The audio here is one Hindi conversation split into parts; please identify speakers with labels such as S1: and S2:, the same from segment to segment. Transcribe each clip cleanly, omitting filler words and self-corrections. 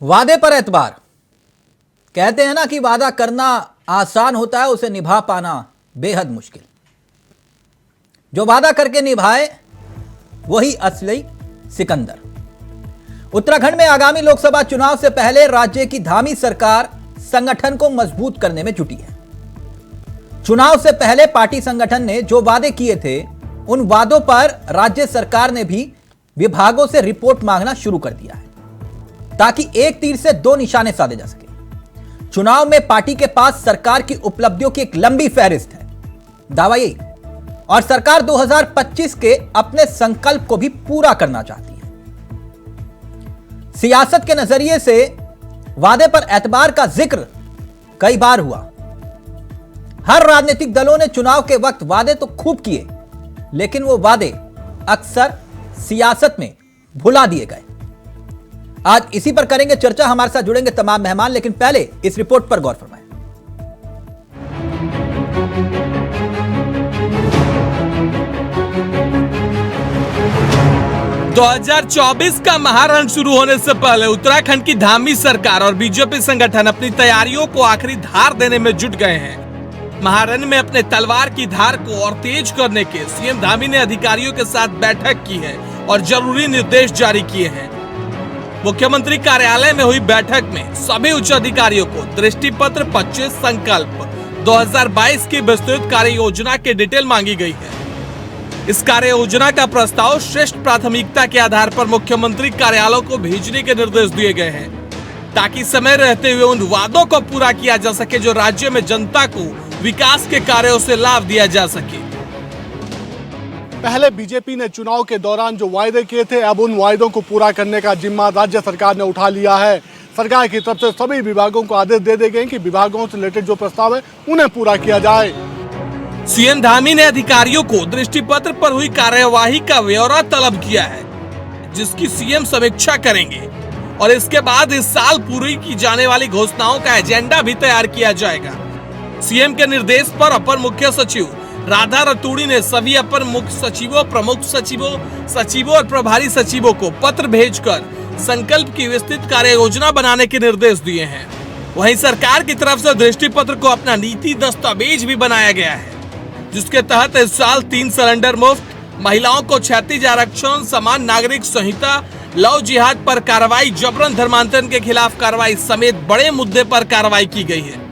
S1: वादे पर एतबार। कहते हैं ना कि वादा करना आसान होता है, उसे निभा पाना बेहद मुश्किल। जो वादा करके निभाए वही असली सिकंदर। उत्तराखंड में आगामी लोकसभा चुनाव से पहले राज्य की धामी सरकार संगठन को मजबूत करने में जुटी है। चुनाव से पहले पार्टी संगठन ने जो वादे किए थे, उन वादों पर राज्य सरकार ने भी विभागों से रिपोर्ट मांगना शुरू कर दिया है, ताकि एक तीर से दो निशाने साधे जा सके। चुनाव में पार्टी के पास सरकार की उपलब्धियों की एक लंबी फहरिस्त है, दावा यही, और सरकार 2025 के अपने संकल्प को भी पूरा करना चाहती है। सियासत के नजरिए से वादे पर एतबार का जिक्र कई बार हुआ। हर राजनीतिक दलों ने चुनाव के वक्त वादे तो खूब किए, लेकिन वो वादे अक्सर सियासत में भुला दिए गए। आज इसी पर करेंगे चर्चा। हमारे साथ जुड़ेंगे तमाम मेहमान, लेकिन पहले इस रिपोर्ट पर गौर फरमाएं।
S2: 2024 का महारण शुरू होने से पहले उत्तराखंड की धामी सरकार और बीजेपी संगठन अपनी तैयारियों को आखिरी धार देने में जुट गए हैं। महारण में अपने तलवार की धार को और तेज करने के सीएम धामी ने अधिकारियों के साथ बैठक की है और जरूरी निर्देश जारी किए हैं। मुख्यमंत्री कार्यालय में हुई बैठक में सभी उच्च अधिकारियों को दृष्टि पत्र 25 संकल्प 2022 की विस्तृत कार्य योजना की डिटेल मांगी गई है। इस कार्य योजना का प्रस्ताव श्रेष्ठ प्राथमिकता के आधार पर मुख्यमंत्री कार्यालय को भेजने के निर्देश दिए गए हैं, ताकि समय रहते हुए उन वादों को पूरा किया जा सके जो राज्य में जनता को विकास के कार्यों से लाभ दिया जा सके।
S3: पहले बीजेपी ने चुनाव के दौरान जो वायदे किए थे, अब उन वायदों को पूरा करने का जिम्मा राज्य सरकार ने उठा लिया है। सरकार की तरफ से सभी विभागों को आदेश दे दिए गए कि विभागों से रिलेटेड जो प्रस्ताव है उन्हें पूरा किया जाए।
S2: सीएम धामी ने अधिकारियों को दृष्टि पत्र पर हुई कार्यवाही का ब्यौरा तलब किया है, जिसकी सीएम समीक्षा करेंगे और इसके बाद इस साल पूरी की जाने वाली घोषणाओं का एजेंडा भी तैयार किया जाएगा। सीएम के निर्देश पर अपर मुख्य सचिव राधा रतूड़ी ने सभी अपर मुख्य सचिवों, प्रमुख सचिवों और प्रभारी सचिवों को पत्र भेजकर संकल्प की विस्तृत कार्य योजना बनाने के निर्देश दिए हैं। वहीं सरकार की तरफ से दृष्टि पत्र को अपना नीति दस्तावेज भी बनाया गया है, जिसके तहत इस साल 3 सिलेंडर मुफ्त, महिलाओं को 36 आरक्षण, समान नागरिक संहिता, लव जिहाद पर कार्रवाई, जबरन धर्मांतरण के खिलाफ कार्रवाई समेत बड़े मुद्दे पर कार्रवाई की गई है।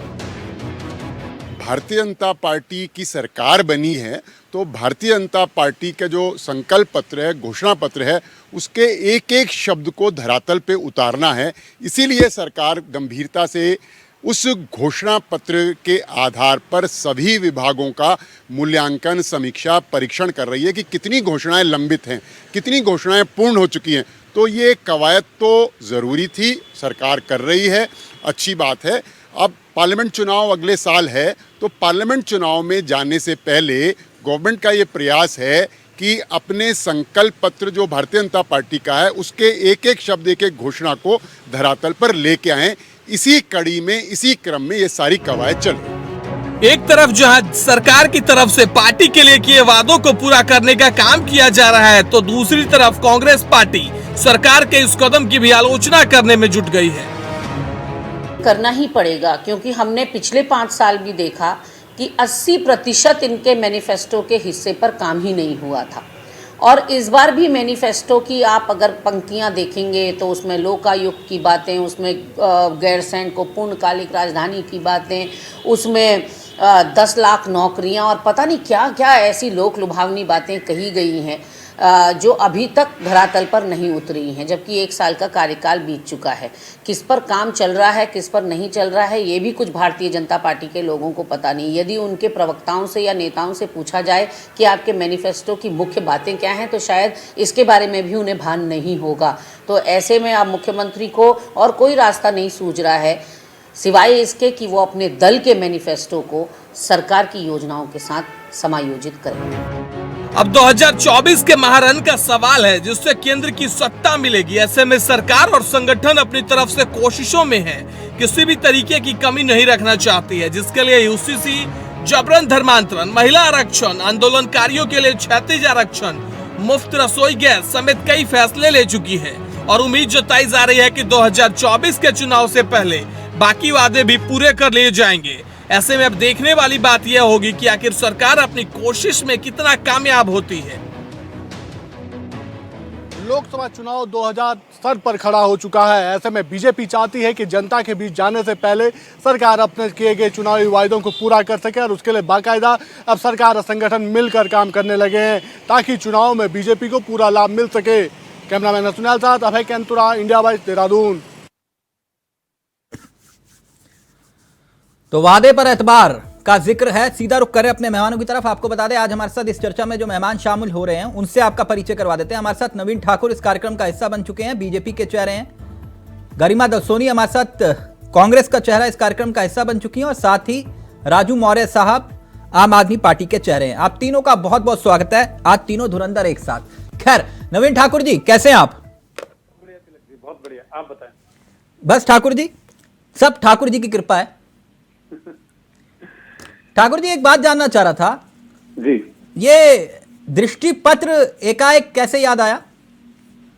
S4: भारतीय जनता पार्टी की सरकार बनी है, तो भारतीय जनता पार्टी का जो संकल्प पत्र है, घोषणा पत्र है, उसके एक एक शब्द को धरातल पे उतारना है। इसीलिए सरकार गंभीरता से उस घोषणा पत्र के आधार पर सभी विभागों का मूल्यांकन, समीक्षा, परीक्षण कर रही है कि कितनी घोषणाएं लंबित हैं, कितनी घोषणाएं पूर्ण हो चुकी हैं। तो ये कवायद तो ज़रूरी थी, सरकार कर रही है, अच्छी बात है। अब पार्लियामेंट चुनाव अगले साल है, तो पार्लियामेंट चुनाव में जाने से पहले गवर्नमेंट का ये प्रयास है कि अपने संकल्प पत्र जो भारतीय जनता पार्टी का है, उसके एक एक शब्द, एक एक घोषणा को धरातल पर लेके आएं। इसी कड़ी में, इसी क्रम में ये सारी कवायद चल।
S2: एक तरफ जहां सरकार की तरफ से पार्टी के लिए किए वादों को पूरा करने का काम किया जा रहा है, तो दूसरी तरफ कांग्रेस पार्टी सरकार के इस कदम की भी आलोचना करने में जुट गई है।
S5: करना ही पड़ेगा, क्योंकि हमने पिछले 5 साल भी देखा कि 80% इनके मैनिफेस्टो के हिस्से पर काम ही नहीं हुआ था। और इस बार भी मैनिफेस्टो की आप अगर पंक्तियां देखेंगे तो उसमें लोकायुक्त की बातें, उसमें गैरसैंण को पूर्णकालिक राजधानी की बातें, उसमें 10 लाख नौकरियां और पता नहीं क्या क्या ऐसी लोक लुभावनी बातें कही गई हैं जो अभी तक धरातल पर नहीं उतरी हैं, जबकि 1 साल का कार्यकाल बीत चुका है। किस पर काम चल रहा है, किस पर नहीं चल रहा है, ये भी कुछ भारतीय जनता पार्टी के लोगों को पता नहीं। यदि उनके प्रवक्ताओं से या नेताओं से पूछा जाए कि आपके मैनिफेस्टो की मुख्य बातें क्या हैं, तो शायद इसके बारे में भी उन्हें भान नहीं होगा। तो ऐसे में अब मुख्यमंत्री को और कोई रास्ता नहीं सूझ रहा है सिवाय इसके कि वो अपने दल के मैनिफेस्टो को सरकार की योजनाओं के साथ समायोजित करें।
S2: अब 2024 के महारन का सवाल है, जिससे केंद्र की सत्ता मिलेगी। ऐसे में सरकार और संगठन अपनी तरफ से कोशिशों में है, किसी भी तरीके की कमी नहीं रखना चाहती है, जिसके लिए यूसीसी, जबरन धर्मांतरण, महिला आरक्षण, आंदोलनकारियों के लिए 36 आरक्षण, मुफ्त रसोई गैस समेत कई फैसले ले चुकी है और उम्मीद जताई जा रही है कि 2024 के चुनाव से पहले बाकी वादे भी पूरे कर लिए जाएंगे। ऐसे में अब देखने वाली बात यह होगी कि आखिर सरकार अपनी कोशिश में कितना कामयाब होती है।
S3: लोकसभा चुनाव 2000 सर पर खड़ा हो चुका है। ऐसे में बीजेपी चाहती है कि जनता के बीच जाने से पहले सरकार अपने किए गए चुनावी वायदों को पूरा कर सके और उसके लिए बाकायदा अब सरकार और संगठन मिलकर काम करने लगे हैं ताकि चुनाव में बीजेपी को पूरा लाभ मिल सके। कैमरामैन सुनील साथ अभय कैंतुरा, इंडिया वाइज, देहरादून।
S1: तो वादे पर एतबार का जिक्र है। सीधा रुख करें अपने मेहमानों की तरफ। आपको बता दें आज हमारे साथ इस चर्चा में जो मेहमान शामिल हो रहे हैं उनसे आपका परिचय करवा देते हैं। हमारे साथ नवीन ठाकुर इस कार्यक्रम का हिस्सा बन चुके हैं, बीजेपी के चेहरे हैं। गरिमा दलसोनी हमारे साथ कांग्रेस का चेहरा इस कार्यक्रम का हिस्सा बन चुकी हैं और साथ ही राजू मौर्य साहब आम आदमी पार्टी के चेहरे हैं। आप तीनों का बहुत बहुत स्वागत है। आज तीनों धुरंधर एक साथ। खैर नवीन ठाकुर जी कैसे हैं आप?
S6: बहुत बढ़िया, आप बताएं।
S1: बस ठाकुर जी, सब ठाकुर जी की कृपा है। ठाकुर जी एक बात जानना चाह रहा था
S6: जी,
S1: ये दृष्टि पत्र एकाएक कैसे याद आया?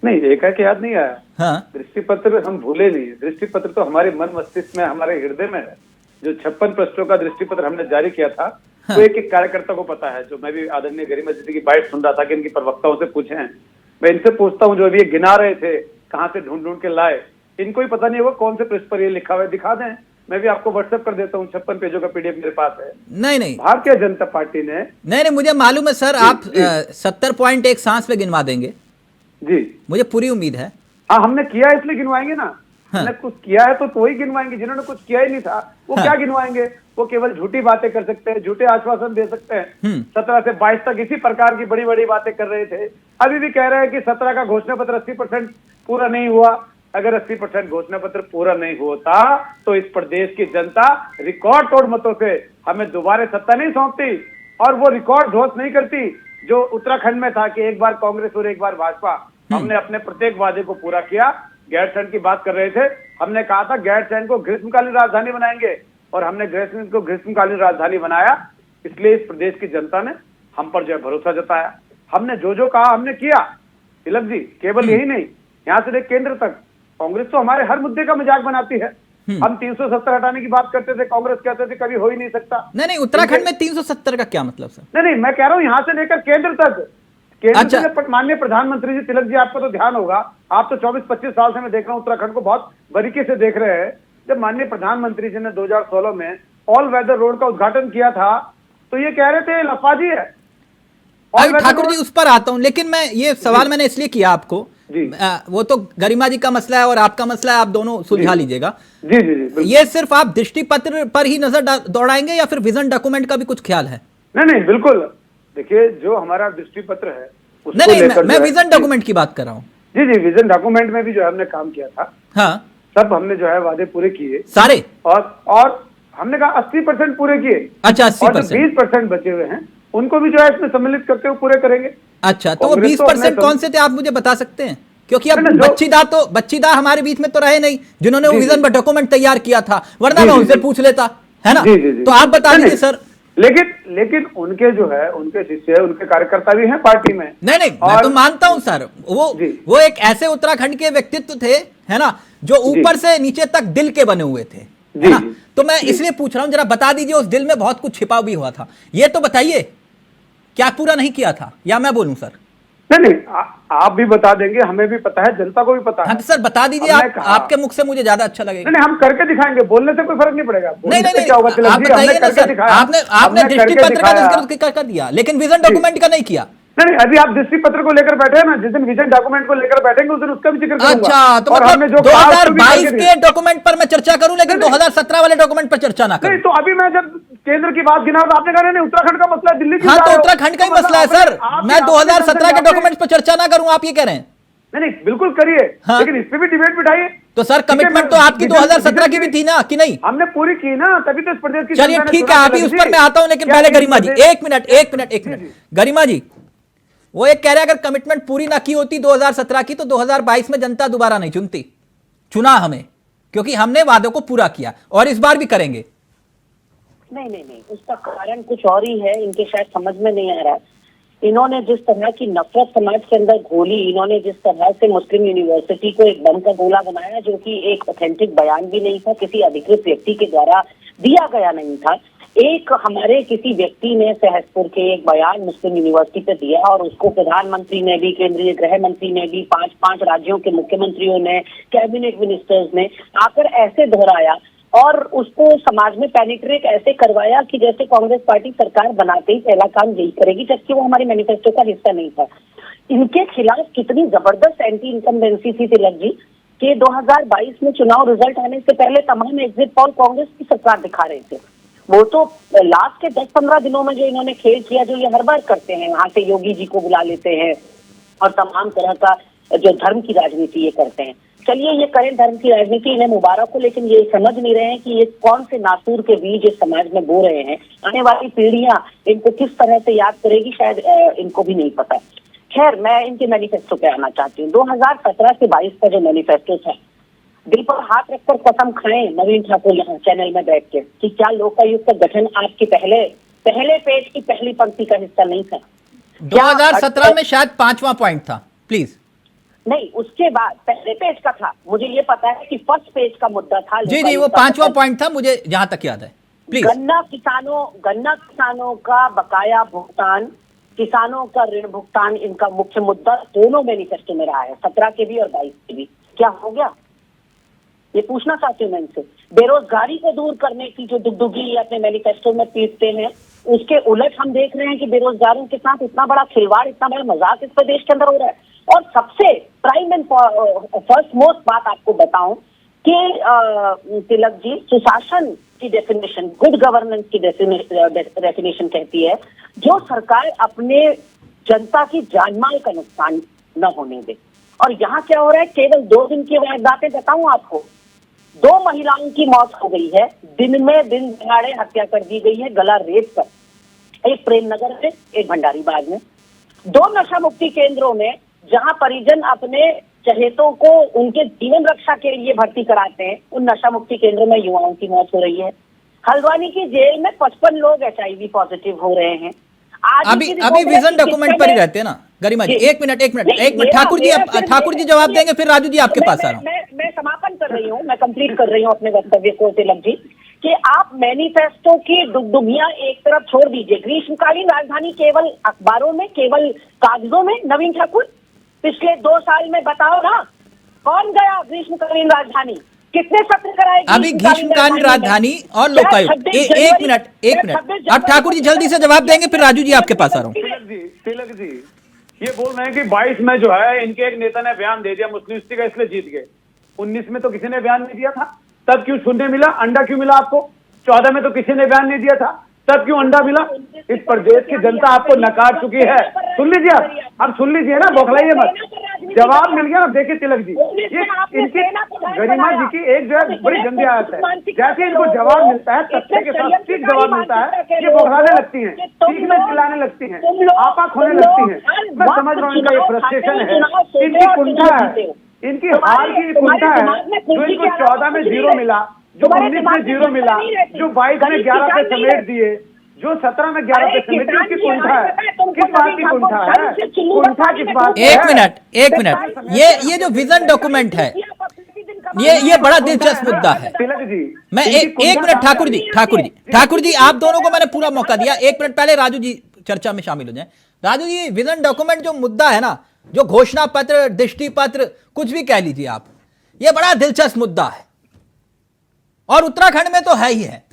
S6: नहीं एकाएक याद नहीं आया।
S1: हाँ
S6: दृष्टि पत्र हम भूले नहीं। दृष्टि पत्र तो हमारे मन मस्तिष्क में, हमारे हृदय में है। जो 56 पृष्ठों का दृष्टि पत्र हमने जारी किया था तो एक एक कार्यकर्ता को पता है। जो मैं भी आदरणीय गरिमा जी की बाइट सुन रहा था कि इनकी प्रवक्ताओं से पूछे हैं, मैं इनसे पूछता हूँ जो अभी ये गिना रहे थे कहाँ से ढूंढ ढूंढ के लाए, इनको ही पता नहीं होगा कौन से पृष्ठ पर ये लिखा हुआ है। दिखा दें, मैं भी आपको व्हाट्सएप कर देता हूँ। 56 पेजों का पीडीएफ मेरे पास है।
S1: नहीं
S6: भारतीय जनता पार्टी ने
S1: नहीं मुझे मालूम है सर। आप 70 पॉइंट एक सांस पे गिनवा देंगे,
S6: जी,
S1: मुझे पूरी उम्मीद है।
S6: हाँ हमने किया है इसलिए गिनवाएंगे ना। हमने कुछ किया है तो वही गिनवाएंगे। जिन्होंने कुछ किया ही नहीं था वो क्या गिनवाएंगे? वो केवल झूठी बातें कर सकते हैं, झूठे आश्वासन दे सकते हैं। 17 से 22 तक इसी प्रकार की बड़ी बड़ी बातें कर रहे थे। अभी भी कह रहे हैं कि 17 का घोषणा पत्र 80% पूरा नहीं हुआ। अगर 80% घोषणा पत्र पूरा नहीं होता तो इस प्रदेश की जनता रिकॉर्ड तोड़ मतों से हमें दोबारा सत्ता नहीं सौंपती और वो रिकॉर्ड ध्वस्त नहीं करती जो उत्तराखंड में था कि एक बार कांग्रेस और एक बार भाजपा। हमने अपने प्रत्येक वादे को पूरा किया। गैरसैंण की बात कर रहे थे, हमने कहा था गैरसैंण को ग्रीष्मकालीन राजधानी बनाएंगे और हमने गैरसैंण को ग्रीष्मकालीन राजधानी बनाया। इसलिए इस प्रदेश की जनता ने हम पर जो है भरोसा जताया। हमने जो जो कहा हमने किया। तिलक जी, केवल यही नहीं, यहाँ से लेकर केंद्र तक कांग्रेस तो हमारे हर मुद्दे का मजाक बनाती है। हम 370 हटाने की बात करते थे, कांग्रेस कहते थे कभी हो ही नहीं सकता।
S1: नहीं उत्तराखंड में 370 का क्या मतलब सर?
S6: नहीं मैं कह रहा हूँ यहाँ से लेकर केंद्र तक।
S1: अच्छा।
S6: माननीय प्रधानमंत्री जी, तिलक जी आपको तो ध्यान होगा, आप तो 24-25 साल से मैं देख रहा हूँ उत्तराखंड को बहुत बारीकी से देख रहे हैं। जब माननीय प्रधानमंत्री जी ने 2016 में ऑल वेदर रोड का उद्घाटन किया था तो ये कह रहे थे लफाजी है।
S1: ठाकुर जी उस पर आता हूं, लेकिन मैं ये सवाल मैंने इसलिए किया आपको
S6: जी।
S1: वो तो गरिमा जी का मसला है और आपका मसला है, आप दोनों सुलझा लीजिएगा।
S6: जी जी जी,
S1: ये सिर्फ आप दृष्टि पत्र पर ही नजर दौड़ाएंगे या फिर विजन डॉक्यूमेंट का भी कुछ ख्याल है?
S6: नहीं बिल्कुल। देखिए जो हमारा दृष्टि पत्र है
S1: नहीं मैं विजन डॉक्यूमेंट की बात कर रहा हूँ।
S6: जी विजन डॉक्यूमेंट में भी जो है हमने काम किया था।
S1: हाँ
S6: सब हमने जो है वादे पूरे किए
S1: सारे,
S6: और हमने कहा 80% पूरे किए।
S1: अच्छा 80%।
S6: 20% बचे हुए हैं उनको भी जो है इसमें सम्मिलित करते हुए पूरे करेंगे।
S1: अच्छा तो वो 20% कौन से थे आप मुझे बता सकते हैं? क्योंकि अब बच्चीदा हमारे बीच में तो रहे नहीं जिन्होंने वो विजन डॉक्यूमेंट तैयार किया था, वरना मैं उनसे पूछ लेता, है ना? तो आप बता दीजिए सर।
S6: लेकिन उनके जो है उनके शिष्य, उनके कार्यकर्ता भी हैं पार्टी में।
S1: नहीं मैं तो मानता हूं सर, वो एक ऐसे उत्तराखंड के व्यक्तित्व थे, है ना, जो ऊपर से नीचे तक दिल के बने हुए थे, है ना? तो मैं इसलिए पूछ रहा हूं, जरा बता दीजिए उस दिल में बहुत कुछ छिपा भी हुआ था, ये तो बताइए क्या पूरा नहीं किया था, या मैं बोलूं सर?
S6: नहीं आप भी बता देंगे, हमें भी पता है, जनता को भी पता है।
S1: हाँ तो सर बता दीजिए, आपके मुख से मुझे ज्यादा अच्छा लगेगा।
S6: नहीं हम करके दिखाएंगे, बोलने से कोई फर्क नहीं पड़ेगा।
S1: नहीं आप बताइए ना सर, आपने दृष्टि पत्र का जिक्र कर दिया लेकिन विजन डॉक्यूमेंट का नहीं किया।
S6: नहीं अभी आप दृष्टि पत्र को लेकर बैठे हैं ना, जिस दिन विजन डॉक्यूमेंट को लेकर बैठेंगे उस दिन उसका भी जिक्र करूंगा।
S1: अच्छा तो मतलब 2022 के डॉक्यूमेंट पर मैं चर्चा करूं लेकिन 2017 वाले डॉक्यूमेंट पर चर्चा ना करूं।
S6: तो अभी मैं जब केंद्र की बात गिना तो आपने कहा नहीं उत्तराखंड का मसला, दिल्ली की।
S1: हाँ तो उत्तराखंड का ही मसला है सर, मैं 2017 के डॉक्यूमेंट पर चर्चा ना करूं, आप ये कह रहे हैं?
S6: नहीं बिल्कुल करिए, लेकिन इस पे भी डिबेट बिठाइए।
S1: तो सर कमिटमेंट तो आपकी 2017 की भी थी ना, कि नहीं?
S6: हमने पूरी की ना, तभी तो इस प्रदेश की।
S1: चलिए ठीक है, अभी उस पर मैं आता हूं, लेकिन पहले गरिमा जी एक मिनट। गरिमा जी, वो एक कह रहे हैं अगर कमिटमेंट पूरी ना की होती 2017 की तो 2022 में जनता दोबारा नहीं चुना हमें, क्योंकि हमने वादों को पूरा किया और इस बार भी करेंगे।
S7: नहीं उसका कारण कुछ और ही है, इनके शायद समझ में नहीं आ रहा। इन्होंने जिस तरह की नफरत समाज के अंदर घोली, इन्होंने जिस तरह से मुस्लिम यूनिवर्सिटी को एक बम का गोला बनाया, जो कि एक ऑथेंटिक बयान भी नहीं था, किसी अधिकृत व्यक्ति के द्वारा दिया गया नहीं था। एक हमारे किसी व्यक्ति ने सहसपुर के एक बयान मुस्लिम यूनिवर्सिटी पे दिया और उसको प्रधानमंत्री ने भी, केंद्रीय गृह मंत्री ने भी, 5 राज्यों के मुख्यमंत्रियों ने, कैबिनेट मिनिस्टर्स ने आकर ऐसे दोहराया और उसको समाज में पेनिट्रेट ऐसे करवाया कि जैसे कांग्रेस पार्टी सरकार बनाते ही पहला काम यही करेगी, जबकि वो हमारे मैनिफेस्टो का हिस्सा नहीं था। इनके खिलाफ कितनी जबरदस्त एंटी इनकम्बेंसी थी तिलक जी कि 2022 में चुनाव रिजल्ट आने से पहले तमाम एग्जिट पोल कांग्रेस की सरकार दिखा रहे थे। वो तो लास्ट के 10-15 दिनों में जो इन्होंने खेल किया, जो ये हर बार करते हैं, वहां से योगी जी को बुला लेते हैं और तमाम तरह का जो धर्म की राजनीति ये करते हैं। चलिए ये करें धर्म की राजनीति, इन्हें मुबारक हो, लेकिन ये समझ नहीं रहे हैं कि ये कौन से नासूर के बीज इस समाज में बो रहे हैं। आने वाली पीढ़ियां इनको किस तरह से याद करेगी शायद इनको भी नहीं पता। खैर, मैं इनके मैनिफेस्टो पे आना चाहती हूँ। 2017 से 22 का जो मैनिफेस्टो था, दिल पर हाथ रखकर कसम खाएं नवीन ठाकुर यहाँ चैनल में बैठ के कि क्या लोकायुक्त का गठन आपके पहले पेज की पहली पंक्ति का हिस्सा नहीं था?
S1: 2017 में शायद 5वां पॉइंट था। प्लीज
S7: नहीं, उसके बाद पहले पेज का था। मुझे ये पता है कि फर्स्ट पेज का मुद्दा था।
S1: जी, वो 5वां पॉइंट था, मुझे जहां तक याद है। प्लीज।
S7: गन्ना किसानों का बकाया भुगतान, किसानों का ऋण भुगतान, इनका मुख्य मुद्दा दोनों मैनिफेस्टो में रहा है, 17 के भी और 22 के भी। क्या हो गया ये पूछना चाहती हूँ मैं इनसे। बेरोजगारी को दूर करने की जो दुगदुगी अपने मैनिफेस्टो में पीटते हैं, उसके उलट हम देख रहे हैं कि बेरोजगारों के साथ इतना बड़ा खिलवाड़, इतना बड़ा मजाक इस प्रदेश के अंदर हो रहा है। और सबसे प्राइम एंड फर्स्ट मोस्ट बात आपको बताऊं कि तिलक जी, सुशासन की डेफिनेशन, गुड गवर्नेंस की डेफिनेशन कहती है जो सरकार अपने जनता की जानमाल का नुकसान न होने दे। और यहाँ क्या हो रहा है, केवल 2 दिन की वारदातें बताऊं आपको। 2 महिलाओं की मौत हो गई है, दिन दहाड़े हत्या कर दी गई है, गला रेत कर, एक प्रेमनगर में, एक भंडारीबाग में। 2 नशा मुक्ति केंद्रों में जहां परिजन अपने चहेतों को उनके जीवन रक्षा के लिए भर्ती कराते हैं, उन नशा मुक्ति केंद्रों में युवाओं की मौत हो रही है। हल्द्वानी की जेल में 55 लोग HIV पॉजिटिव हो रहे हैं।
S1: अभी विजन डॉक्यूमेंट पर ही रहते हैं ना गरिमा जी। एक मिनट ठाकुर जी जवाब देंगे, फिर राजू जी आपके पास आ रहा हूँ।
S7: मैं समापन कर रही हूँ, मैं कंप्लीट कर रही हूँ अपने वक्तव्य को तिलक जी, कि आप मैनिफेस्टो की दुगदुगियां एक तरफ छोड़ दीजिए। ग्रीष्मकालीन राजधानी केवल अखबारों में, केवल कागजों में। नवीन ठाकुर, पिछले 2 साल में बताओ ना, कौन गया ग्रीष्मकालीन राजधानी? कितने सत्र कराए
S1: अभी ग्रीष्मकालीन राजधानी और लोकायुक्त? एक मिनट अब ठाकुर जी जल्दी से जवाब देंगे, फिर राजू जी आपके पास आ रहा हूँ।
S6: तिलक जी ये बोल रहे हैं कि 22 में जो है इनके एक नेता ने बयान दे दिया मुस्लिम यूनिवर्सिटी का, इसलिए जीत गए। 19 में तो किसी ने बयान नहीं दिया था, तब क्यों सुनने मिला? अंडा क्यों मिला आपको? 14 में तो किसी ने बयान नहीं दिया था, तब क्यों अंडा मिला? इस प्रदेश की जनता आपको नकार चुकी है। सुन लीजिए, अब सुन लीजिए ना, बौखलाइए मत। जवाब मिल गया। अब देखिए तिलक जी, ये इनकी गरिमा जी की एक जो है बड़ी गंदी आदत है, जैसे इनको जवाब मिलता है, तथ्य के साथ ठीक जवाब मिलता है, ये बौखलाने लगती हैं, चीखने चिल्लाने लगती हैं, आपा खोने लगती हैं। मैं समझ रहा हूँ इनका ये फ्रस्ट्रेशन है, इनकी कुंठा है, इनकी हार की कुंठा है। जो इनको 14 में 0 मिला, जो 19 में 0 मिला, जो 22 में 11 पे समेट दिए, जो 17 में 11 पे समेट दिए, उसकी कुंठा है। किस बात की कुंठा है? कुंठा किस बात?
S1: एक मिनट ये जो विजन डॉक्यूमेंट है, ये बड़ा दिलचस्प मुद्दा है।
S6: तिलक जी,
S1: मैं एक मिनट ठाकुर जी आप दोनों को मैंने पूरा मौका दिया। 1 मिनट पहले राजू जी चर्चा में शामिल हो जाएं। राजू जी, विजन डॉक्यूमेंट जो मुद्दा है ना, जो घोषणा पत्र, दृष्टि पत्र, कुछ भी कह लीजिए आप, ये बड़ा दिलचस्प मुद्दा है और उत्तराखंड में तो है ही है।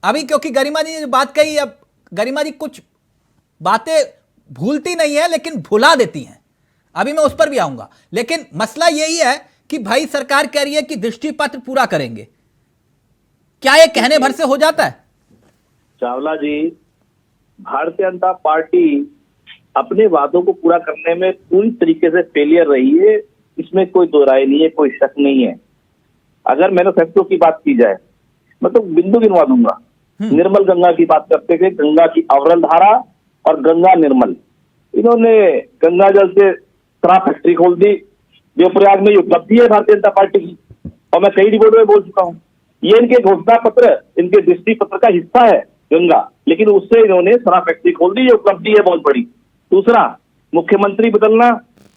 S1: अभी क्योंकि गरिमा जी ने जो बात कही, अब गरिमा जी कुछ बातें भूलती नहीं है लेकिन भुला देती हैं, अभी मैं उस पर भी आऊंगा। लेकिन मसला यही है कि भाई सरकार कह रही है कि दृष्टि पत्र पूरा करेंगे, क्या ये कहने भर से हो जाता है?
S8: चावला जी, भारतीय जनता पार्टी अपने वादों को पूरा करने में पूरी तरीके से फेलियर रही है, इसमें कोई दो राय नहीं है, कोई शक नहीं है। अगर मैनिफेस्टो की बात की जाए, मैं तो बिंदु गिनवा दूंगा। निर्मल गंगा की बात करते थे, गंगा की अवरल धारा और गंगा निर्मल। इन्होंने गंगा जल से शराब फैक्ट्री खोल दी, जो प्रयाग में उपलब्धि है भारतीय जनता पार्टी की, और मैं कई रिपोर्टों में बोल चुका हूँ। ये इनके घोषणा पत्र, इनके दृष्टि पत्र का हिस्सा है गंगा, लेकिन उससे इन्होंने शराब फैक्ट्री खोल दी, ये उपलब्धि है बहुत बड़ी। दूसरा, मुख्यमंत्री बदलना,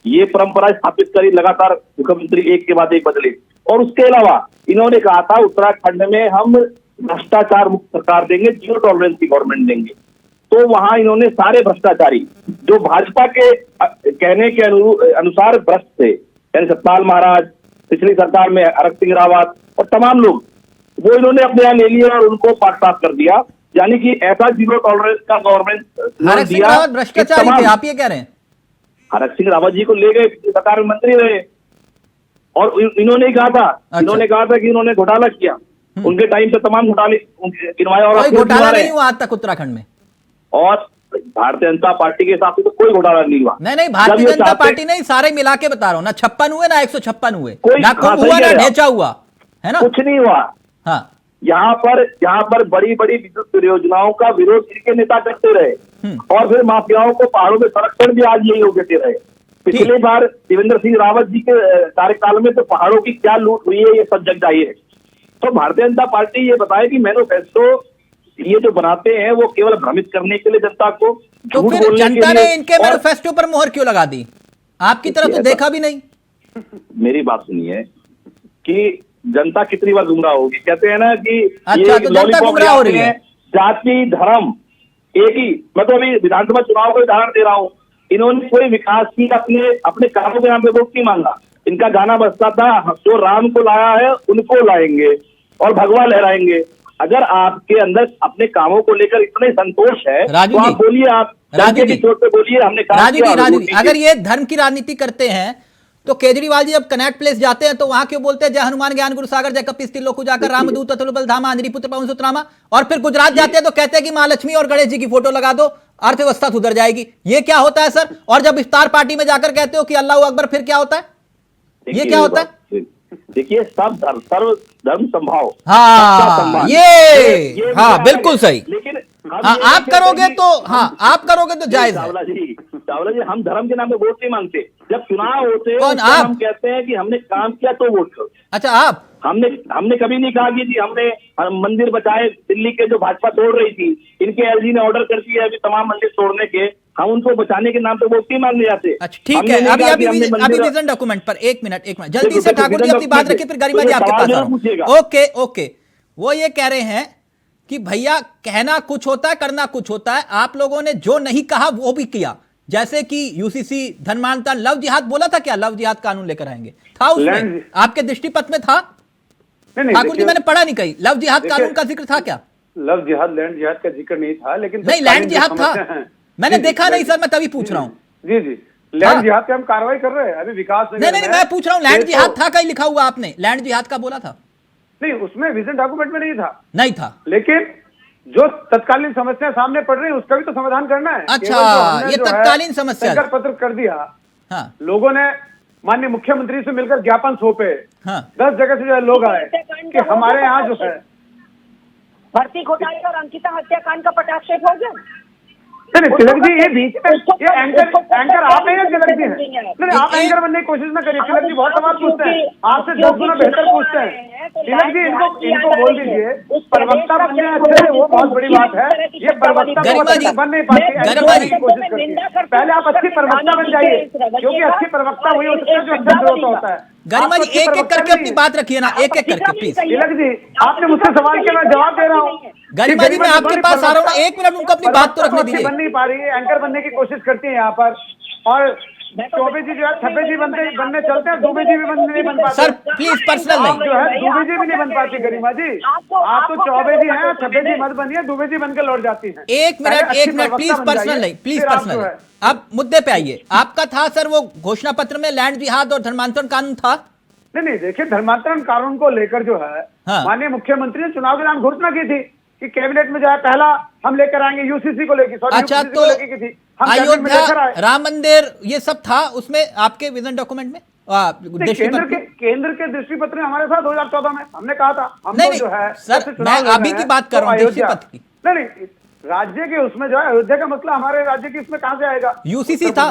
S8: ये परंपरा स्थापित करी, लगातार मुख्यमंत्री एक के बाद एक बदले। और उसके अलावा इन्होंने कहा था उत्तराखंड में हम भ्रष्टाचार मुक्त सरकार देंगे, जीरो टॉलरेंस की गवर्नमेंट देंगे। तो वहां इन्होंने सारे भ्रष्टाचारी जो भाजपा के कहने के अनुसार भ्रष्ट थे, यानी सतपाल महाराज, पिछली सरकार में हरक सिंह रावत और तमाम लोग, वो इन्होंने अपने यहाँ ले लिए और उनको पाक साफ कर दिया। यानी कि ऐसा जीरो टॉलरेंस का गवर्नमेंट
S1: हरक सिंह रावत भ्रष्टाचारी थे, आप ये कह रहे हैं?
S8: हरक सिंह रावत जी को ले गए, सरकार में मंत्री रहे, और इन्होंने कहा था इन्होंने कहा था कि इन्होंने घोटाला किया। उनके टाइम पे तमाम घोटाले गिनवाए और
S1: कोई घोटाला नहीं हुआ आज तक उत्तराखंड में।
S8: और भारतीय जनता पार्टी के हिसाब से तो कोई घोटाला नहीं हुआ।
S1: नहीं, भारतीय जनता पार्टी नहीं, सारे मिला के बता रहा हूँ ना, 56 हुए ना 156 हुए, ना कुंभ हुआ ना ढेंचा हुआ, है ना?
S8: कुछ नहीं हुआ।
S1: हाँ,
S8: यहाँ पर बड़ी बड़ी विद्युत परियोजनाओं का विरोध इनके नेता करते रहे और फिर माफियाओं को पहाड़ों में संरक्षण भी आज यही हो देते रहे। पिछली बार देवेंद्र सिंह रावत जी के कार्यकाल में तो पहाड़ों की क्या लूट हुई है ये सब जग जाहिर है। तो भारतीय जनता पार्टी ये बताए कि मैनिफेस्टो ये जो बनाते हैं वो केवल भ्रमित करने के लिए जनता को,
S1: तो फिर जनता ने इनके मैनिफेस्टो पर मोहर क्यों लगा दी? आपकी तरफ तो देखा भी नहीं।
S8: मेरी बात सुनिए कि जनता कितनी बार गुमराह होगी। कहते हैं ना कि
S1: अच्छा, तो जनता गुमराह हो रही है।
S8: जाति धर्म एक ही। मैं तो अभी विधानसभा चुनाव का उदाहरण दे रहा हूँ। इन्होंने कोई विकास की अपने कामों के नाम पे वोट नहीं मांगा। इनका गाना बजता था, जो राम को लाया है उनको लाएंगे और भगवा लहराएंगे। अगर आपके अंदर अपने कामों को लेकर इतने संतोष है तो आप बोलिए, आप
S1: राजू जी
S8: चोट पे बोलिए हमने
S1: राजू जी अगर ये धर्म की राजनीति करते हैं तो केजरीवाल जी जब कनेक्ट प्लेस जाते हैं तो वहां क्यों बोलते हैं जय हनुमान ज्ञान गुरु सागर जय कपीस तिलोक जाकर रामदूत अतुल बलधामा अंजनी पुत्र पवन सुतनामा, और फिर गुजरात जाते हैं तो कहते हैं कि महालक्ष्मी और गणेश जी की फोटो लगा दो, अर्थव्यवस्था सुधर जाएगी। ये क्या होता है सर? और जब इफ्तार पार्टी में जाकर कहते हो कि अल्लाह अकबर, फिर क्या होता है? ये क्या होता है?
S8: देखिए, सब सर्व धर्म संभाव।
S1: हाँ, ये हाँ बिल्कुल सही।
S8: लेकिन
S1: हाँ, आप करोगे तो आप करोगे तो जायज है।
S8: चावला जी हम धर्म के नाम पे वोट नहीं मांगते। जब चुनाव होते हैं
S1: कौन?
S8: हम कहते हैं कि हमने काम किया तो वोट करो।
S1: अच्छा, आप?
S8: हमने कभी नहीं कहा कि जी हमने मंदिर बचाए। दिल्ली के जो भाजपा तोड़ रही थी, इनके एलजी ने ऑर्डर कर दिया अभी तमाम मंदिर तोड़ने के, हम उनको बचाने के नाम पे वोट नहीं मांगने जाते।
S1: अच्छा, ठीक है। अभी विजन डॉक्यूमेंट पर एक मिनट जल्दी से ठाकुर जी अपनी बात रखिए, फिर गरिमा जी आपके पास आ रहा हूं। ओके, वो ये कह रहे हैं कि भैया कहना कुछ होता है, करना कुछ होता है। आप लोगों ने जो नहीं कहा वो भी किया, जैसे कि यूसीसी धर्मांतरण, लव जिहाद बोला था, क्या लव जिहाद कानून लेकर आएंगे? था उसमें आपके दृष्टिपत्र में था? ठाकुर जी मैंने पढ़ा नहीं कहीं, लव जिहाद कानून का जिक्र था क्या?
S6: लव जिहाद, लैंड जिहाद का जिक्र नहीं था, लेकिन
S1: नहीं, लैंड जिहाद था, मैंने देखा नहीं सर, मैं तभी पूछ रहा हूँ।
S6: जी लैंड जिहाद पे हम कार्रवाई कर रहे हैं, अभी विकास
S1: नहीं, मैं पूछ रहा हूँ लैंड जिहाद था, कहीं लिखा हुआ आपने लैंड जिहाद का बोला था?
S6: नहीं, उसमें विजन डॉक्यूमेंट में नहीं था,
S1: लेकिन
S6: जो तत्कालीन समस्या सामने पड़ रही है उसका भी तो समाधान करना है।
S1: अच्छा, ये तत्कालीन समस्या
S6: संकल्प पत्र कर दिया।
S1: हाँ।
S6: लोगों ने माननीय मुख्यमंत्री से मिलकर ज्ञापन सौंपे।
S1: हाँ।
S6: 10 जगह से जो लोग आए कि हमारे यहाँ जो है
S7: भर्ती घोटाले और अंकिता हत्याकांड का पटाक्षेप हो गया।
S6: नहीं तिलक जी, ये बीच में ये एंकर आप हैं या तिलक जी हैं? नहीं, आप एंकर बनने की कोशिश ना करिए। तिलक जी बहुत सवाल पूछते हैं, आपसे 10 गुना बेहतर पूछते हैं। तिलक जी इनको बोल दीजिए, प्रवक्ता बनने अच्छे से, वो बहुत बड़ी बात है। ये प्रवक्ता बन नहीं पाती की कोशिश करती है। पहले आप अच्छी प्रवक्ता बन जाइए, क्योंकि अच्छी प्रवक्ता वही हो सकती है जो अध्यक्ष होता है।
S1: गरिमा जी एक एक करके अपनी बात रखिए ना, एक एक करके प्लीज।
S6: तिलक जी आपने मुझसे सवाल किया, मैं जवाब दे रहा हूँ।
S1: गरिमा जी मैं आपके पास आ रहा हूँ, एक मिनट उनको अपनी बात तो रखने दीजिए।
S6: बन नहीं पा रही है, एंकर बनने की कोशिश करती है यहाँ पर, और चौबे जी जो है छब्बे जी बनने चलते हैं, दुबे जी भी नहीं बन पाते।
S1: सर प्लीज पर्सनल नहीं,
S6: जो है दुबे जी भी नहीं बन पाती। गरिमा जी आप तो चौबे जी हैं, छब्बे जी मत बनिए, दुबे जी बनकर लौट जाती हैं।
S1: एक मिनट प्लीज पर्सनल नहीं, प्लीज पर्सनल। अब मुद्दे पे आइए। आपका था सर वो घोषणा पत्र में लैंड जिहाद और धर्मांतरण कानून था?
S6: नहीं, देखिए धर्मांतरण कानून को लेकर जो है माननीय मुख्यमंत्री ने चुनाव के दौरान घोषणा की थी कि कैबिनेट में जो है पहला हम लेकर आएंगे यूसीसी को लेकर।
S1: अच्छा, तो अयोध्या, राम मंदिर, ये सब था उसमें आपके विजन डॉक्यूमेंट में?
S6: केंद्र के दृष्टिपत्र में हमारे साथ 2014 में हमने कहा था हमको जो है
S1: सर, मैं अभी की बात कर रहा हूँ दृष्टिपत्र की।
S6: नहीं, राज्य के उसमें जो है अयोध्या का मसला हमारे राज्य की इसमें कहां से आएगा?
S1: यूसीसी था।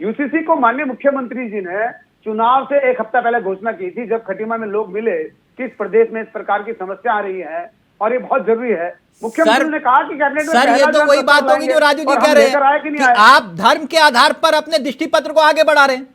S6: यूसीसी को माननीय मुख्यमंत्री जी ने चुनाव से एक हफ्ता पहले घोषणा की थी, जब खटीमा में लोग मिले कि इस प्रदेश में इस प्रकार की समस्या आ रही है, और ये बहुत जरूरी है। मुख्यमंत्री ने कहा कि कैबिनेट में
S1: सर, ये तो वही बात होगी जो राजू जी कह रहे हैं कि आप धर्म के आधार पर अपने दृष्टि पत्र को आगे बढ़ा रहे हैं।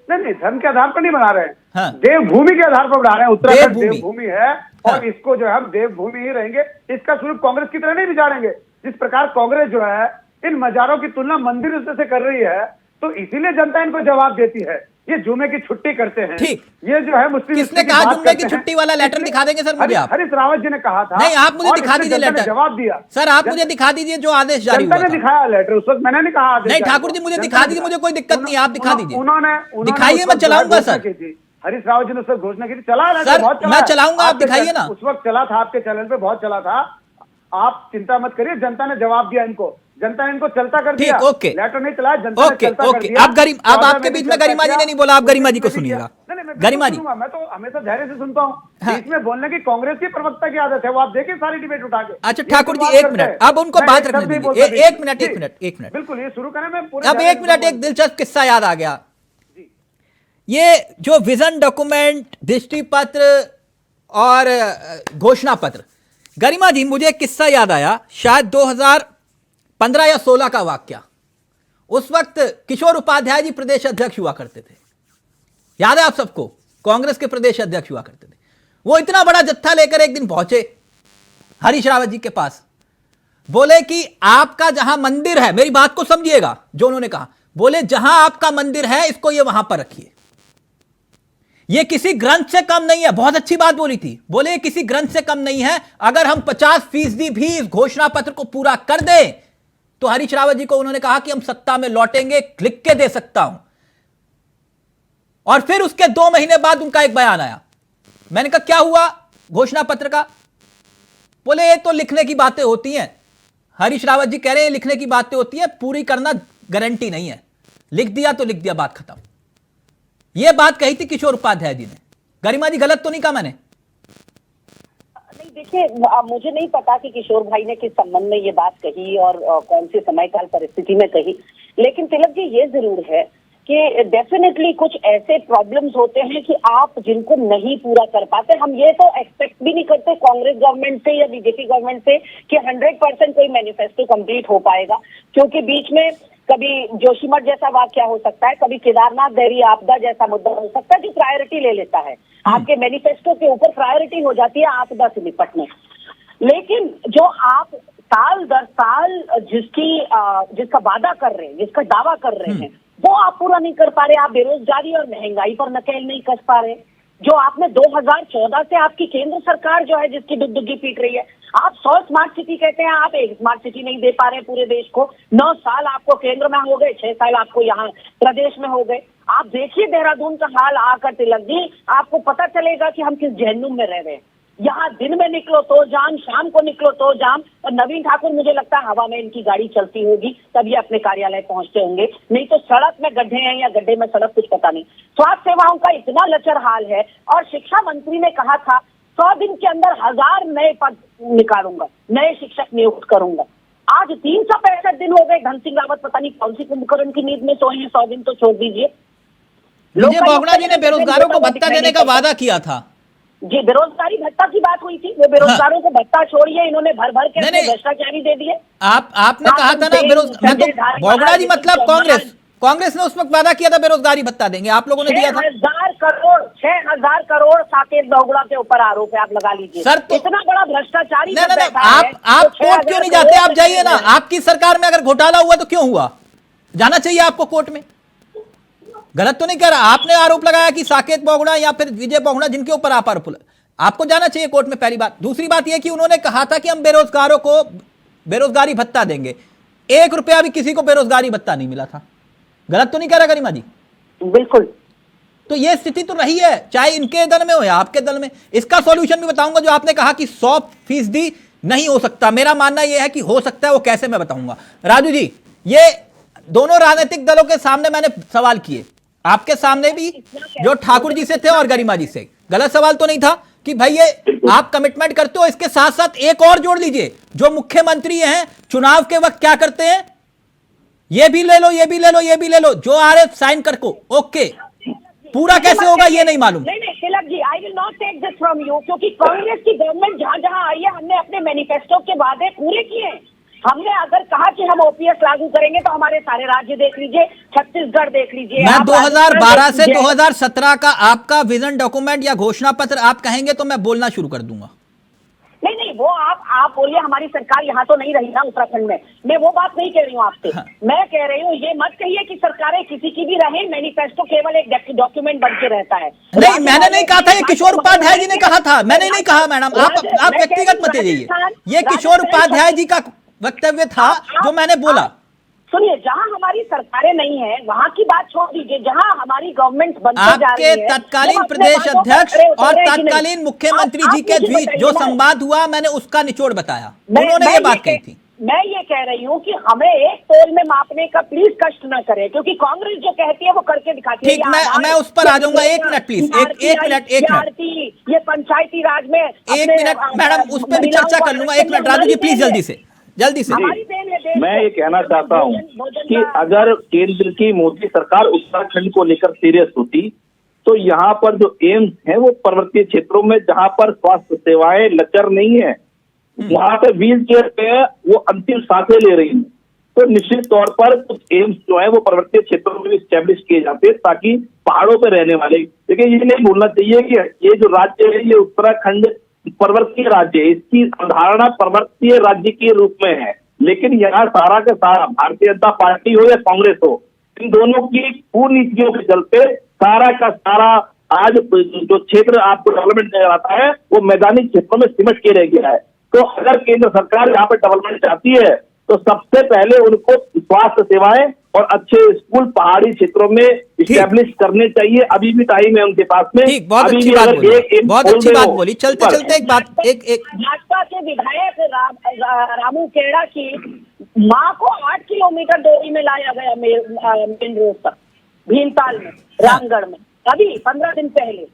S6: नहीं, धर्म के आधार पर नहीं बना रहे हैं,
S1: हाँ।
S6: देवभूमि के आधार पर बढ़ा रहे हैं। उत्तराखंड देवभूमि है और इसको जो है हम देवभूमि ही रहेंगे। इसका स्वरूप कांग्रेस की तरह नहीं बिचारेंगे। जिस प्रकार कांग्रेस जो है इन मजारों की तुलना मंदिर से कर रही है, तो इसीलिए जनता इनको जवाब देती है। ये जुमे की छुट्टी करते हैं।
S1: ठीक,
S6: ये जो है मुस्लिम,
S1: किसने कहा जुम्मे की छुट्टी वाला लेटर दिखा देंगे सर मुझे आप?
S6: हरीश रावत जी ने कहा था।
S1: नहीं, आप मुझे दिखा दीजिए लेटर।
S6: जवाब दिया
S1: सर, आप मुझे दिखा दीजिए जो आदेश जारी हुआ था।
S6: जनता ने दिखाया लेटर, उस वक्त मैंने नहीं कहा आदेश।
S1: नहीं ठाकुर जी, मुझे दिखा दीजिए, मुझे कोई दिक्कत नहीं है, आप दिखा दीजिए।
S6: उन्होंने
S1: दिखाइए, मैं चलाऊंगा सर।
S6: हरीश रावत जी ने उस वक्त घोषणा की थी, चला
S1: सर, मैं चलाऊंगा, आप दिखाइए ना।
S6: उस वक्त चला था, आपके चैनल पे बहुत चला था। आप चिंता मत करिए, जनता ने जवाब दिया इनको, जनता ने इनको चलता कर दिया।
S1: ओके,
S6: लेटर नहीं चलाया, जनता ने चलता कर दिया।
S1: अब आपके बीच में गरिमा जी ने नहीं बोला, आप गरिमा जी को सुनिएगा। गरिमा जी,
S6: मैं तो हमेशा धैर्य से सुनता हूँ। बीच में बोलने की कांग्रेस की प्रवक्ता की आदत है, वो आप देखिए सारी डिबेट उठा के।
S1: अच्छा ठाकुर जी, एक मिनट, अब उनको बात रखने दीजिए। एक मिनट
S6: बिल्कुल, ये शुरू करें। मैं
S1: अब एक मिनट, एक दिलचस्प किस्सा याद आ गया। ये जो विजन डॉक्यूमेंट, दृष्टि पत्र और घोषणा पत्र, गरिमा जी मुझे एक किस्सा याद आया, शायद 2015 या 16 का वाकया। उस वक्त किशोर उपाध्याय जी प्रदेश अध्यक्ष हुआ करते थे, याद है आप सबको? कांग्रेस के प्रदेश अध्यक्ष हुआ करते थे। वो इतना बड़ा जत्था लेकर एक दिन पहुंचे हरीश रावत जी के पास, बोले कि आपका जहां मंदिर है, मेरी बात को समझिएगा जो उन्होंने कहा, बोले जहां आपका मंदिर है इसको ये वहां पर रखिए, ये किसी ग्रंथ से कम नहीं है। बहुत अच्छी बात बोली थी, बोले ये किसी ग्रंथ से कम नहीं है। अगर हम 50% भी इस घोषणा पत्र को पूरा कर दें तो हरीश रावत जी को उन्होंने कहा कि हम सत्ता में लौटेंगे, लिख के दे सकता हूं। और फिर उसके 2 महीने बाद उनका एक बयान आया। मैंने कहा क्या हुआ घोषणा पत्र का? बोले ये तो लिखने की बातें होती हैं। हरीश रावत जी कह रहे हैं लिखने की बातें होती हैं, पूरी करना गारंटी नहीं है, लिख दिया तो लिख दिया, बात खत्म। यह बात कही थी किशोर उपाध्याय जी ने। गरिमा जी, गलत तो नहीं कहा मैंने?
S7: नहीं, देखिए मुझे नहीं पता कि किशोर भाई ने किस संबंध में ये बात कही और कौन सी समय काल परिस्थिति में कही, लेकिन तिलक जी ये जरूर है कि डेफिनेटली कुछ ऐसे प्रॉब्लम्स होते हैं कि आप जिनको नहीं पूरा कर पाते। हम ये तो एक्सपेक्ट भी नहीं करते कांग्रेस गवर्नमेंट से या बीजेपी गवर्नमेंट से कि 100% कोई मैनिफेस्टो कंप्लीट हो पाएगा, क्योंकि बीच में कभी जोशीमठ जैसा वाकया हो सकता है, कभी केदारनाथ देहरी आपदा जैसा मुद्दा हो सकता है जो प्रायोरिटी ले लेता है। आपके मैनिफेस्टो के ऊपर प्रायोरिटी हो जाती है आपदा से निपटने। लेकिन जो आप साल दर साल जिसका वादा कर रहे हैं, जिसका दावा कर रहे हैं, वो आप पूरा नहीं कर पा रहे। आप बेरोजगारी और महंगाई पर नकेल नहीं कस पा रहे। जो आपने 2014 से आपकी केंद्र सरकार जो है जिसकी डुगडुगी पीट रही है, आप 100 स्मार्ट सिटी कहते हैं, आप एक स्मार्ट सिटी नहीं दे पा रहे पूरे देश को। 9 साल आपको केंद्र में हो गए, 6 साल आपको यहाँ प्रदेश में हो गए। आप देखिए देहरादून का हाल आकर तिलक जी, आपको पता चलेगा कि हम किस जहन्नुम में रह रहे हैं। यहाँ दिन में निकलो तो जाम, शाम को निकलो तो जाम। और नवीन ठाकुर मुझे लगता है हवा में इनकी गाड़ी चलती होगी तब ये अपने कार्यालय पहुंचते होंगे, नहीं तो सड़क में गड्ढे हैं या गड्ढे में सड़क, कुछ पता नहीं। स्वास्थ्य सेवाओं का इतना लचर हाल है। और शिक्षा मंत्री ने कहा था 100 दिन के अंदर 1000 नए पद निकालूंगा, नए शिक्षक नियुक्त करूंगा। आज 365 दिन हो गए, धन सिंह रावत पता नहीं कौन सी कुंभकर्ण की नींद में सोए हैं। 100 दिन तो छोड़ दीजिए।
S1: विजय बहुगुणा जी ने बेरोजगारों को भत्ता देने का वादा किया था
S7: जी, बेरोजगारी भत्ता की बात हुई थी। वो बेरोजगारों को भत्ता छोड़िए, इन्होंने भर भर के भ्रष्टाचारी दे दिए।
S1: आपने कहा था ना बेरोजगार, बहुगुणा जी मतलब कांग्रेस ने उस वक्त वादा किया था बेरोजगारी भत्ता देंगे, आप लोगों ने दिया था।
S7: 6,000 करोड़ साकेत बहुगुणा के ऊपर आरोप है, आप लगा लीजिए सर। तो इतना बड़ा भ्रष्टाचारी
S1: आप कोर्ट क्यों नहीं जाते? आप जाइए ना, आपकी सरकार में अगर घोटाला हुआ तो क्यों हुआ? जाना चाहिए आपको कोर्ट में। गलत तो नहीं कह रहा, आपने आरोप लगाया कि साकेत बहुगुणा या फिर विजय बहुगुणा जिनके ऊपर आप आरोप, आपको जाना चाहिए कोर्ट में, पहली बात। दूसरी बात यह कि उन्होंने कहा था कि हम बेरोजगारों को बेरोजगारी भत्ता देंगे, 1 रुपया भी किसी को बेरोजगारी भत्ता नहीं मिला था। गलत तो नहीं कह रहा गरिमा जी?
S7: बिल्कुल।
S1: तो यह स्थिति तो रही है, चाहे इनके दल में हो या आपके दल में। इसका सॉल्यूशन भी बताऊंगा। जो आपने कहा कि 100% नहीं हो सकता, मेरा मानना यह है कि हो सकता है, वो कैसे मैं बताऊंगा। राजू जी, ये दोनों राजनीतिक दलों के सामने मैंने सवाल किए, आपके सामने भी जो ठाकुर जी से थे और गरिमा जी से। गलत सवाल तो नहीं था कि भाई ये आप कमिटमेंट करते हो, इसके साथ साथ एक और जोड़ लीजिए, जो मुख्यमंत्री हैं चुनाव के वक्त क्या करते हैं, ये भी ले लो, ये भी ले लो, ये भी ले लो, जो आ रहे साइन कर को। ओके, पूरा कैसे होगा ये नहीं मालूम।
S7: नहीं Tilak ji, I will not take this from you, क्योंकि कांग्रेस की गवर्नमेंट जहां जहां आई है हमने अपने मैनिफेस्टो के वादे पूरे किए। हमने अगर कहा कि हम ओपीएस लागू करेंगे तो हमारे सारे राज्य देख लीजिए, छत्तीसगढ़ देख लीजिए।
S1: मैं 2012 से 2017 का आपका विजन डॉक्यूमेंट या घोषणा पत्र आप कहेंगे तो मैं बोलना शुरू कर दूंगा।
S7: नहीं वो आप बोलिए, हमारी सरकार यहाँ तो नहीं रही ना उत्तराखंड में, मैं वो बात नहीं कह रही हूँ आपसे।
S1: हाँ।
S7: मैं कह रही हूँ ये मत कहिए कि सरकारें किसी की भी रहे, मैनिफेस्टो केवल एक डॉक्यूमेंट बन के रहता है।
S1: नहीं, मैंने नहीं कहा था, ये किशोर उपाध्याय जी ने कहा था, मैंने नहीं कहा मैडम, आप व्यक्तिगत मत जाइए। ये किशोर उपाध्याय जी का वक्तव्य था जो मैंने बोला।
S7: सुनिए, जहां हमारी सरकारें नहीं है वहां की बात छोड़ दीजिए, जहां हमारी गवर्नमेंट बनती जा रही है।
S1: आपके तत्कालीन प्रदेश अध्यक्ष और तत्कालीन मुख्यमंत्री जी के बीच जो संवाद हुआ, मैंने उसका निचोड़ बताया, उन्होंने ये बात कही थी।
S7: मैं ये कह रही हूँ कि हमें एक तोल में मापने का प्लीज कष्ट न करें, क्योंकि कांग्रेस जो कहती है वो करके दिखाती है।
S1: ठीक, मैं उस पर आ जाऊंगा। एक मिनट प्लीज, एक मिनट,
S7: ये पंचायती राज में
S1: एक मिनट मैडम, उस पर भी चर्चा कर लूंगा। एक मिनट राजू जी प्लीज, जल्दी से।
S8: मैं ये कहना चाहता हूँ कि अगर केंद्र की मोदी सरकार उत्तराखंड को लेकर सीरियस होती तो यहाँ पर जो एम्स है वो पर्वतीय क्षेत्रों में, जहाँ पर स्वास्थ्य सेवाएं लचर नहीं है, वहां पे व्हील चेयर पे वो अंतिम सांसें ले रही है, तो निश्चित तौर पर कुछ एम्स जो है वो पर्वतीय क्षेत्रों में भी स्टैब्लिश किए जाते हैं, ताकि पहाड़ों पे रहने वाले, लेकिन ये नहीं भूलना चाहिए कि ये जो राज्य है ये उत्तराखंड पर्वतीय राज्य है, इसकी अवधारणा पर्वतीय राज्य के रूप में है, लेकिन यहाँ सारा का सारा भारतीय जनता पार्टी हो या कांग्रेस हो, इन दोनों की कुनीतियों के चलते सारा का सारा आज जो क्षेत्र आपको डेवलपमेंट नजर आता है वो मैदानी क्षेत्रों में सिमट के रह गया है। तो अगर केंद्र सरकार यहाँ पे डेवलपमेंट चाहती है तो सबसे पहले उनको स्वास्थ्य सेवाएं और अच्छे स्कूल पहाड़ी क्षेत्रों में इस्टेब्लिश करने चाहिए। अभी भी टाइम है उनके पास में।
S1: ठीक, बहुत अच्छी बात बोली, बहुत अच्छी बात बोली। चलते चलते एक बात, एक
S7: भाजपा के विधायक रामू खेड़ा की मां को 8 किलोमीटर दूरी में लाया गया मेन रोड तक, भीमताल में, रामगढ़ में, अभी 15 दिन पहले।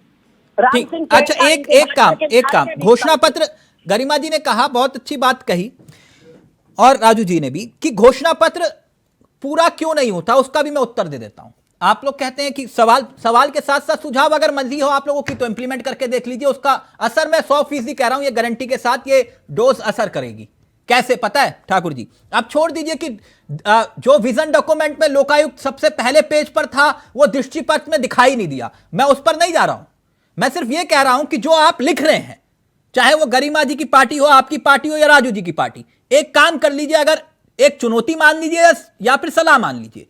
S1: ठीक, अच्छा एक काम घोषणा पत्र, गरिमा जी ने कहा, बहुत अच्छी बात कही, और राजू जी ने भी, कि घोषणा पत्र पूरा क्यों नहीं होता, उसका भी मैं उत्तर दे देता हूं। आप लोग कहते हैं कि सवाल के साथ साथ सुझाव अगर मंजूर हो आप लोगों की तो इंप्लीमेंट करके देख लीजिए, उसका असर मैं 100% कह रहा हूं, ये गारंटी के साथ ये डोज असर करेगी। कैसे पता है ठाकुर जी? आप छोड़ दीजिए कि जो विजन डॉक्यूमेंट में लोकायुक्त सबसे पहले पेज पर था वो दृष्टिपत्र में दिखाई नहीं दिया, मैं उस पर नहीं जा रहा हूं। मैं सिर्फ ये कह रहा हूं कि जो आप लिख रहे हैं, चाहे वो गरिमा जी की पार्टी हो, आपकी पार्टी हो या राजू जी की पार्टी, एक काम कर लीजिए, अगर एक चुनौती मान लीजिए या फिर सलाह मान लीजिए,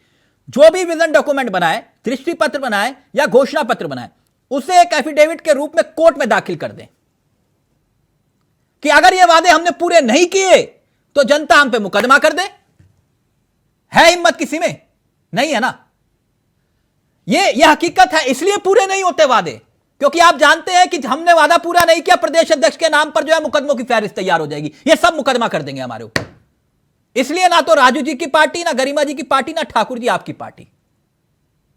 S1: जो भी विजन डॉक्यूमेंट बनाए, दृष्टि पत्र बनाए या घोषणा पत्र बनाए, उसे एक एफिडेविट के रूप में कोर्ट में दाखिल कर दें कि अगर ये वादे हमने पूरे नहीं किए तो जनता हम पे मुकदमा कर दे। है हिम्मत किसी में? नहीं है ना। ये हकीकत है, इसलिए पूरे नहीं होते वादे, क्योंकि आप जानते हैं कि हमने वादा पूरा नहीं किया, प्रदेश अध्यक्ष के नाम पर जो है मुकदमों की फहरिस्त तैयार हो जाएगी, ये सब मुकदमा कर देंगे हमारे ऊपर। इसलिए ना तो राजू जी की पार्टी, ना गरिमा जी की पार्टी, ना ठाकुर जी आपकी पार्टी,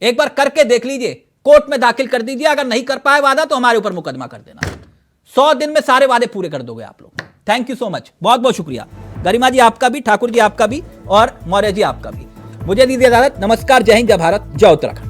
S1: एक बार करके देख लीजिए, कोर्ट में दाखिल कर दीजिए, अगर नहीं कर पाए वादा तो हमारे ऊपर मुकदमा कर देना। 100 दिन में सारे वादे पूरे कर दोगे आप लोग। थैंक यू सो मच, बहुत बहुत शुक्रिया। गरिमा जी आपका भी, ठाकुर जी आपका भी, और मौर्य जी आपका भी। मुझे दीजिए इजाजत। नमस्कार, जय हिंद, जय भारत, जय उत्तराखंड।